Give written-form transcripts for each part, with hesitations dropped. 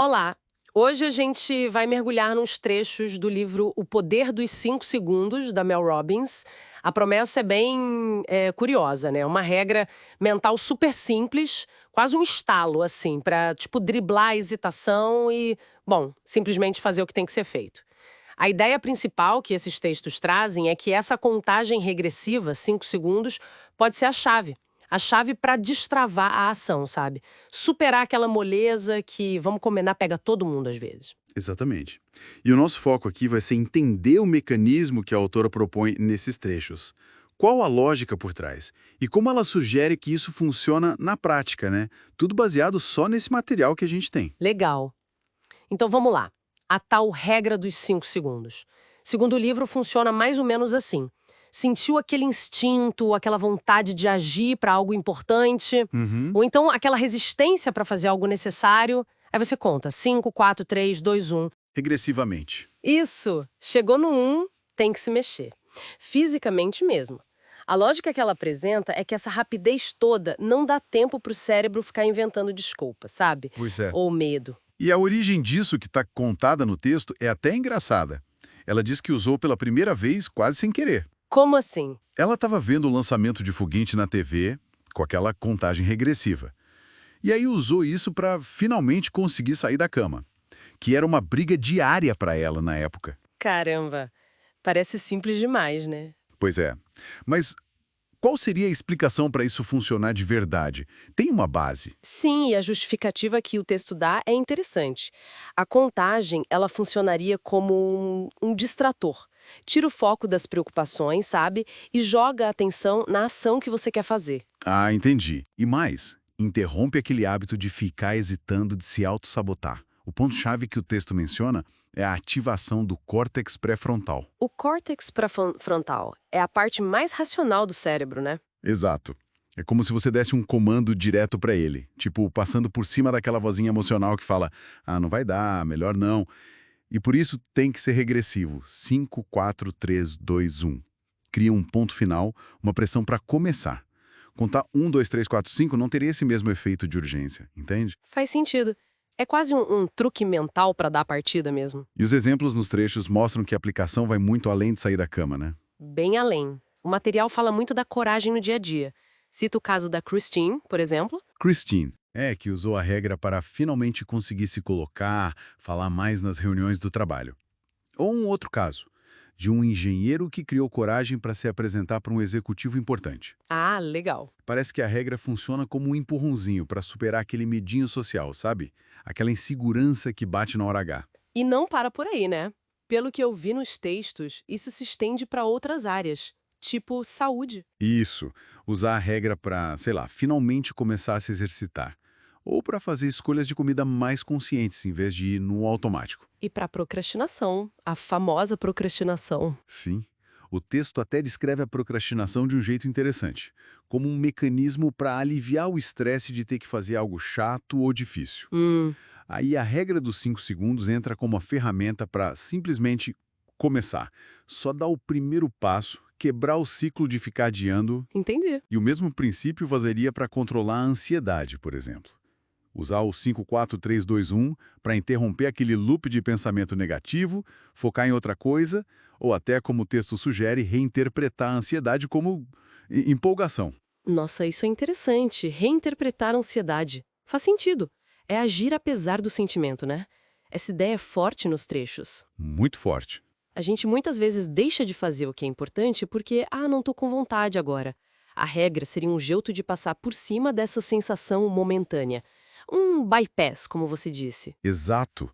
Olá! Hoje a gente vai mergulhar nos trechos do livro O Poder dos 5 Segundos, da Mel Robbins. A promessa é bem curiosa, né? Uma regra mental super simples, quase um estalo, assim, para tipo, driblar a hesitação e, bom, simplesmente fazer o que tem que ser feito. A ideia principal que esses textos trazem é que essa contagem regressiva, 5 segundos, pode ser a chave. A chave para destravar a ação, sabe? Superar aquela moleza que, vamos combinar, pega todo mundo às vezes. Exatamente. E o nosso foco aqui vai ser entender o mecanismo que a autora propõe nesses trechos. Qual a lógica por trás? E como ela sugere que isso funciona na prática, né? Tudo baseado só nesse material que a gente tem. Legal. Então vamos lá. A tal regra dos 5 segundos. Segundo o livro, funciona mais ou menos assim. Sentiu aquele instinto, aquela vontade de agir para algo importante, Uhum. ou então aquela resistência para fazer algo necessário. Aí você conta 5, 4, 3, 2, 1. Regressivamente. Isso! Chegou no 1, tem que se mexer. Fisicamente mesmo. A lógica que ela apresenta é que essa rapidez toda não dá tempo para o cérebro ficar inventando desculpas, sabe? Pois é. Ou medo. E a origem disso que está contada no texto é até engraçada. Ela diz que usou pela primeira vez quase sem querer. Como assim? Ela estava vendo o lançamento de foguete na TV, com aquela contagem regressiva. E aí usou isso para finalmente conseguir sair da cama, que era uma briga diária para ela na época. Caramba, parece simples demais, né? Pois é. Mas qual seria a explicação para isso funcionar de verdade? Tem uma base. Sim, e a justificativa que o texto dá é interessante. A contagem, ela funcionaria como um distrator. Tira o foco das preocupações, sabe? E joga a atenção na ação que você quer fazer. Ah, entendi. E mais, interrompe aquele hábito de ficar hesitando de se auto-sabotar. O ponto-chave que o texto menciona é a ativação do córtex pré-frontal. O córtex pré-frontal é a parte mais racional do cérebro, né? Exato. É como se você desse um comando direto para ele, tipo, passando por cima daquela vozinha emocional que fala: "Ah, não vai dar, melhor não". E por isso tem que ser regressivo. 5, 4, 3, 2, 1. Cria um ponto final, uma pressão para começar. Contar 1, 2, 3, 4, 5 não teria esse mesmo efeito de urgência, entende? Faz sentido. É quase um truque mental para dar a partida mesmo. E os exemplos nos trechos mostram que a aplicação vai muito além de sair da cama, né? Bem além. O material fala muito da coragem no dia a dia. Cita o caso da Christine, por exemplo. Christine, que usou a regra para finalmente conseguir se colocar, falar mais nas reuniões do trabalho. Ou um outro caso, de um engenheiro que criou coragem para se apresentar para um executivo importante. Ah, legal. Parece que a regra funciona como um empurrãozinho para superar aquele medinho social, sabe? Aquela insegurança que bate na hora H. E não para por aí, né? Pelo que eu vi nos textos, isso se estende para outras áreas, tipo saúde. Isso, usar a regra para, sei lá, finalmente começar a se exercitar. Ou para fazer escolhas de comida mais conscientes, em vez de ir no automático. E para procrastinação, a famosa procrastinação. Sim. O texto até descreve a procrastinação de um jeito interessante, como um mecanismo para aliviar o estresse de ter que fazer algo chato ou difícil. Hum, Aí a regra dos 5 segundos entra como uma ferramenta para simplesmente começar. Só dar o primeiro passo, quebrar o ciclo de ficar adiando, entendi. e o mesmo princípio vazaria para controlar a ansiedade, por exemplo. Usar o 5, 4, 3, 2, 1 para interromper aquele loop de pensamento negativo, focar em outra coisa, ou até, como o texto sugere, reinterpretar a ansiedade como empolgação. Nossa, isso é interessante. Reinterpretar a ansiedade. Faz sentido. É agir apesar do sentimento, né? Essa ideia é forte nos trechos. Muito forte. A gente muitas vezes deixa de fazer o que é importante porque, não tô com vontade agora. A regra seria um jeito de passar por cima dessa sensação momentânea. Um bypass, como você disse. Exato.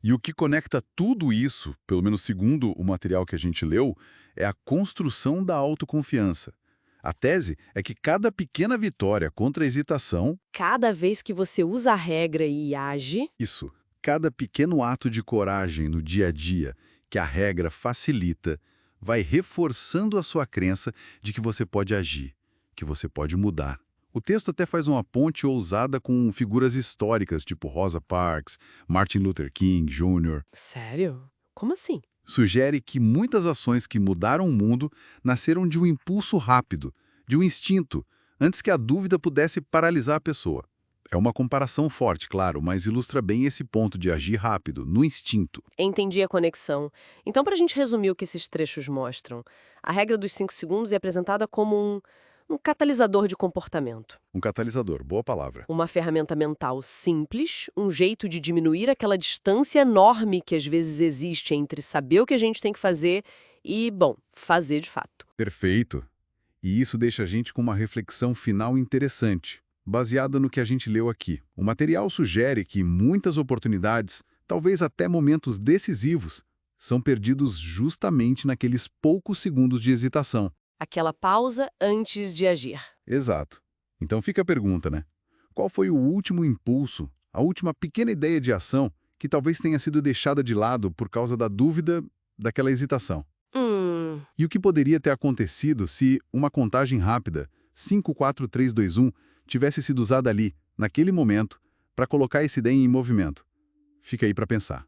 E o que conecta tudo isso, pelo menos segundo o material que a gente leu, é a construção da autoconfiança. A tese é que cada pequena vitória contra a hesitação, Cada vez que você usa a regra e age, isso, cada pequeno ato de coragem no dia a dia que a regra facilita, vai reforçando a sua crença de que você pode agir, que você pode mudar. O texto até faz uma ponte ousada com figuras históricas, tipo Rosa Parks, Martin Luther King Jr. sério? Como assim? Sugere que muitas ações que mudaram o mundo nasceram de um impulso rápido, de um instinto, antes que a dúvida pudesse paralisar a pessoa. É uma comparação forte, claro, mas ilustra bem esse ponto de agir rápido, no instinto. Entendi a conexão. Então, para a gente resumir o que esses trechos mostram, a regra dos 5 segundos é apresentada como um catalisador de comportamento. Um catalisador, boa palavra. Uma ferramenta mental simples, um jeito de diminuir aquela distância enorme que às vezes existe entre saber o que a gente tem que fazer e, bom, fazer de fato. Perfeito. E isso deixa a gente com uma reflexão final interessante, baseada no que a gente leu aqui. O material sugere que muitas oportunidades, talvez até momentos decisivos, são perdidos justamente naqueles poucos segundos de hesitação. Aquela pausa antes de agir. Exato. Então fica a pergunta, né? Qual foi o último impulso, a última pequena ideia de ação que talvez tenha sido deixada de lado por causa da dúvida, daquela hesitação? E o que poderia ter acontecido se uma contagem rápida, 5, 4, 3, 2, 1, tivesse sido usada ali, naquele momento, para colocar essa ideia em movimento? Fica aí para pensar.